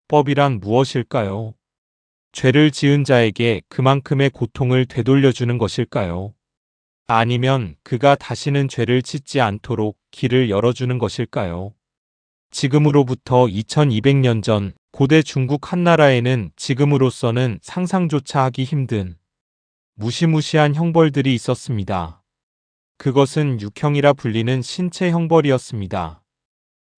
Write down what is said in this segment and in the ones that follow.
법이란 무엇일까요? 죄를 지은 자에게 그만큼의 고통을 되돌려주는 것일까요? 아니면 그가 다시는 죄를 짓지 않도록 길을 열어주는 것일까요? 지금으로부터 2200년 전 고대 중국 한나라에는 지금으로서는 상상조차 하기 힘든 무시무시한 형벌들이 있었습니다. 그것은 육형이라 불리는 신체 형벌이었습니다.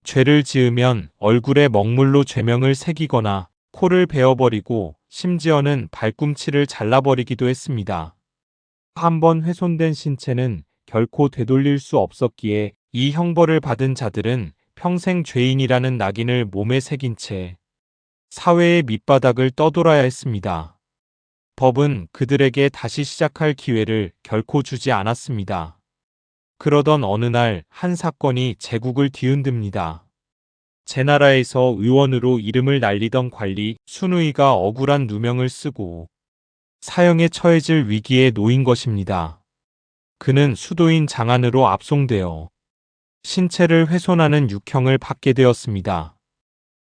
죄를 지으면 얼굴에 먹물로 죄명을 새기거나 코를 베어버리고 심지어는 발꿈치를 잘라버리기도 했습니다. 한번 훼손된 신체는 결코 되돌릴 수 없었기에 이 형벌을 받은 자들은 평생 죄인이라는 낙인을 몸에 새긴 채 사회의 밑바닥을 떠돌아야 했습니다. 법은 그들에게 다시 시작할 기회를 결코 주지 않았습니다. 그러던 어느 날 한 사건이 제국을 뒤흔듭니다. 제나라에서 의원으로 이름을 날리던 관리 순우이가 억울한 누명을 쓰고 사형에 처해질 위기에 놓인 것입니다. 그는 수도인 장안으로 압송되어 신체를 훼손하는 육형을 받게 되었습니다.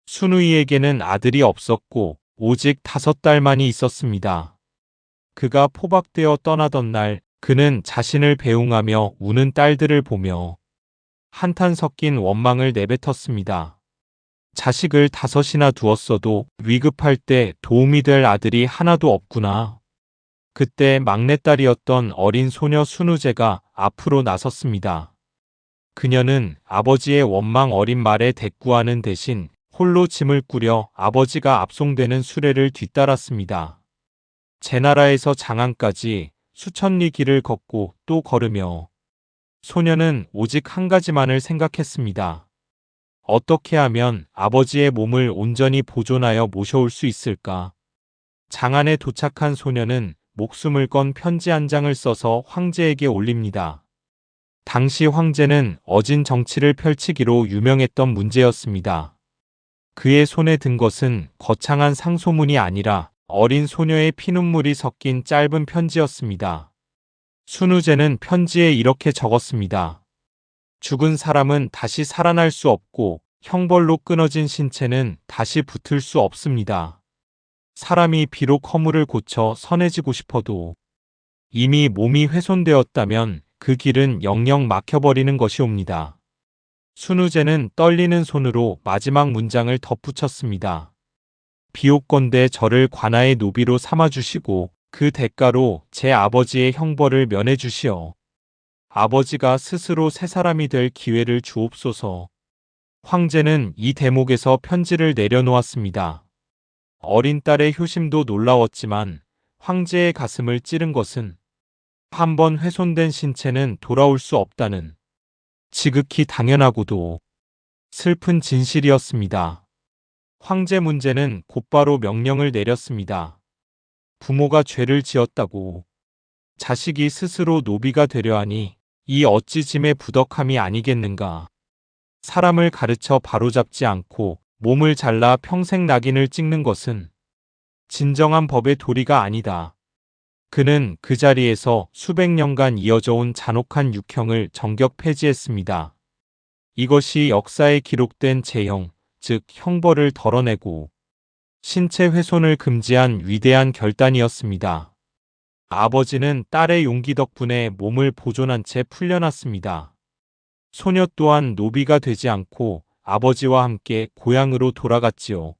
순우이에게는 아들이 없었고 오직 5달만이 있었습니다. 그가 포박되어 떠나던 날 그는 자신을 배웅하며 우는 딸들을 보며 한탄 섞인 원망을 내뱉었습니다. 자식을 5이나 두었어도 위급할 때 도움이 될 아들이 하나도 없구나. 그때 막내딸이었던 어린 소녀 순우제가 앞으로 나섰습니다. 그녀는 아버지의 원망 어린 말에 대꾸하는 대신 홀로 짐을 꾸려 아버지가 압송되는 수레를 뒤따랐습니다. 제나라에서 장안까지 수천 리 길을 걷고 또 걸으며 소녀는 오직 한 가지만을 생각했습니다. 어떻게 하면 아버지의 몸을 온전히 보존하여 모셔올 수 있을까? 장안에 도착한 소녀는 목숨을 건 편지 한 장을 써서 황제에게 올립니다. 당시 황제는 어진 정치를 펼치기로 유명했던 문제였습니다. 그의 손에 든 것은 거창한 상소문이 아니라 어린 소녀의 피눈물이 섞인 짧은 편지였습니다. 순우제는 편지에 이렇게 적었습니다. 죽은 사람은 다시 살아날 수 없고 형벌로 끊어진 신체는 다시 붙을 수 없습니다. 사람이 비록 허물을 고쳐 선해지고 싶어도 이미 몸이 훼손되었다면 그 길은 영영 막혀버리는 것이옵니다. 순우제는 떨리는 손으로 마지막 문장을 덧붙였습니다. 비옵건대 저를 관아의 노비로 삼아주시고 그 대가로 제 아버지의 형벌을 면해주시어 아버지가 스스로 새 사람이 될 기회를 주옵소서. 황제는 이 대목에서 편지를 내려놓았습니다. 어린 딸의 효심도 놀라웠지만 황제의 가슴을 찌른 것은 한 번 훼손된 신체는 돌아올 수 없다는 지극히 당연하고도 슬픈 진실이었습니다. 황제 문제는 곧바로 명령을 내렸습니다. 부모가 죄를 지었다고 자식이 스스로 노비가 되려 하니 이 어찌 짐의 부덕함이 아니겠는가. 사람을 가르쳐 바로잡지 않고 몸을 잘라 평생 낙인을 찍는 것은 진정한 법의 도리가 아니다. 그는 그 자리에서 수백 년간 이어져 온 잔혹한 육형을 정격 폐지했습니다. 이것이 역사에 기록된 제형, 즉 형벌을 덜어내고 신체 훼손을 금지한 위대한 결단이었습니다. 아버지는 딸의 용기 덕분에 몸을 보존한 채 풀려났습니다. 소녀 또한 노비가 되지 않고 아버지와 함께 고향으로 돌아갔지요.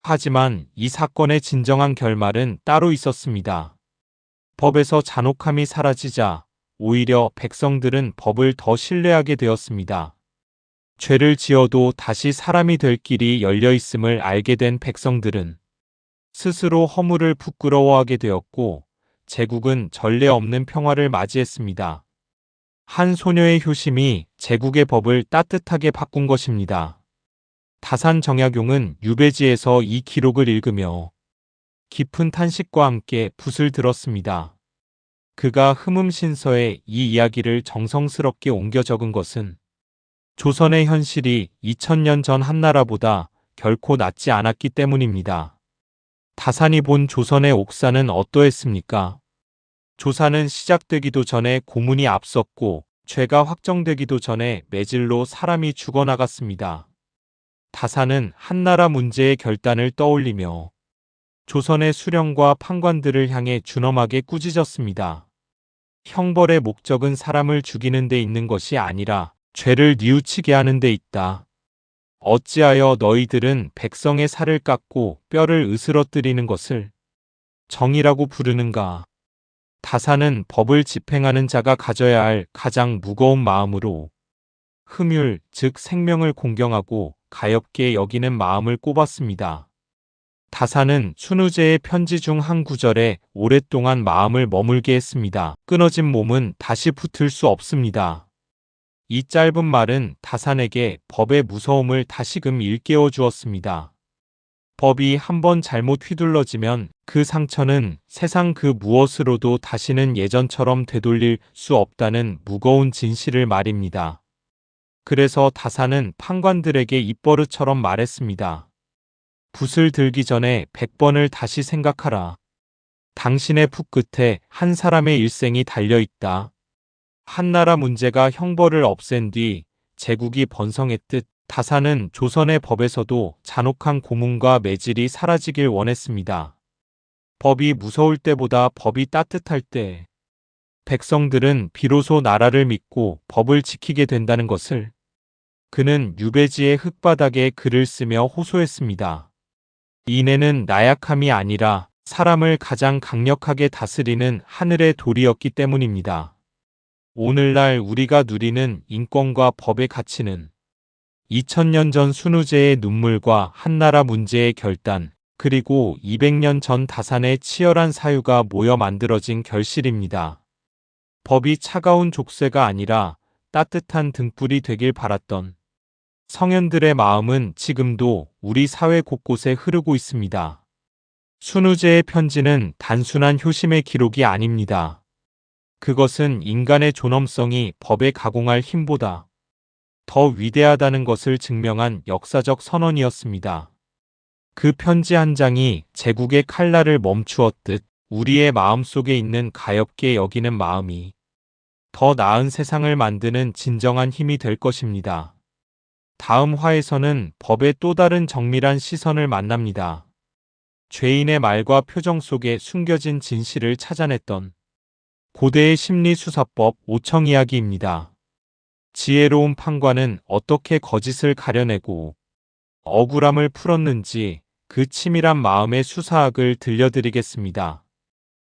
하지만 이 사건의 진정한 결말은 따로 있었습니다. 법에서 잔혹함이 사라지자 오히려 백성들은 법을 더 신뢰하게 되었습니다. 죄를 지어도 다시 사람이 될 길이 열려 있음을 알게 된 백성들은 스스로 허물을 부끄러워하게 되었고 제국은 전례 없는 평화를 맞이했습니다. 한 소녀의 효심이 제국의 법을 따뜻하게 바꾼 것입니다. 다산 정약용은 유배지에서 이 기록을 읽으며 깊은 탄식과 함께 붓을 들었습니다. 그가 흠음신서에 이 이야기를 정성스럽게 옮겨 적은 것은 조선의 현실이 2000년 전 한나라보다 결코 낫지 않았기 때문입니다. 다산이 본 조선의 옥사는 어떠했습니까? 조사는 시작되기도 전에 고문이 앞섰고 죄가 확정되기도 전에 매질로 사람이 죽어나갔습니다. 다사는 한나라 문제의 결단을 떠올리며 조선의 수령과 판관들을 향해 준엄하게 꾸짖었습니다. 형벌의 목적은 사람을 죽이는 데 있는 것이 아니라 죄를 뉘우치게 하는 데 있다. 어찌하여 너희들은 백성의 살을 깎고 뼈를 으스러뜨리는 것을 정의라고 부르는가? 다사는 법을 집행하는 자가 가져야 할 가장 무거운 마음으로 흠율, 즉 생명을 공경하고 가엾게 여기는 마음을 꼽았습니다. 다사는 순우제의 편지 중 한 구절에 오랫동안 마음을 머물게 했습니다. 끊어진 몸은 다시 붙을 수 없습니다. 이 짧은 말은 다산에게 법의 무서움을 다시금 일깨워 주었습니다. 법이 한번 잘못 휘둘러지면 그 상처는 세상 그 무엇으로도 다시는 예전처럼 되돌릴 수 없다는 무거운 진실을 말입니다. 그래서 다사는 판관들에게 입버릇처럼 말했습니다. 붓을 들기 전에 100번을 다시 생각하라. 당신의 붓 끝에 한 사람의 일생이 달려있다. 한나라 문제가 형벌을 없앤 뒤 제국이 번성했듯 다사는 조선의 법에서도 잔혹한 고문과 매질이 사라지길 원했습니다. 법이 무서울 때보다 법이 따뜻할 때 백성들은 비로소 나라를 믿고 법을 지키게 된다는 것을 그는 유배지의 흙바닥에 글을 쓰며 호소했습니다. 인애는 나약함이 아니라 사람을 가장 강력하게 다스리는 하늘의 돌이었기 때문입니다. 오늘날 우리가 누리는 인권과 법의 가치는 2000년 전 순우제의 눈물과 한나라 문제의 결단, 그리고 200년 전 다산의 치열한 사유가 모여 만들어진 결실입니다. 법이 차가운 족쇄가 아니라 따뜻한 등불이 되길 바랐던 성현들의 마음은 지금도 우리 사회 곳곳에 흐르고 있습니다. 순우제의 편지는 단순한 효심의 기록이 아닙니다. 그것은 인간의 존엄성이 법에 가공할 힘보다 더 위대하다는 것을 증명한 역사적 선언이었습니다. 그 편지 한 장이 제국의 칼날을 멈추었듯 우리의 마음속에 있는 가엾게 여기는 마음이 더 나은 세상을 만드는 진정한 힘이 될 것입니다. 다음 화에서는 법의 또 다른 정밀한 시선을 만납니다. 죄인의 말과 표정 속에 숨겨진 진실을 찾아냈던 고대의 심리수사법 오청 이야기입니다. 지혜로운 판관은 어떻게 거짓을 가려내고 억울함을 풀었는지 그 치밀한 마음의 수사학을 들려드리겠습니다.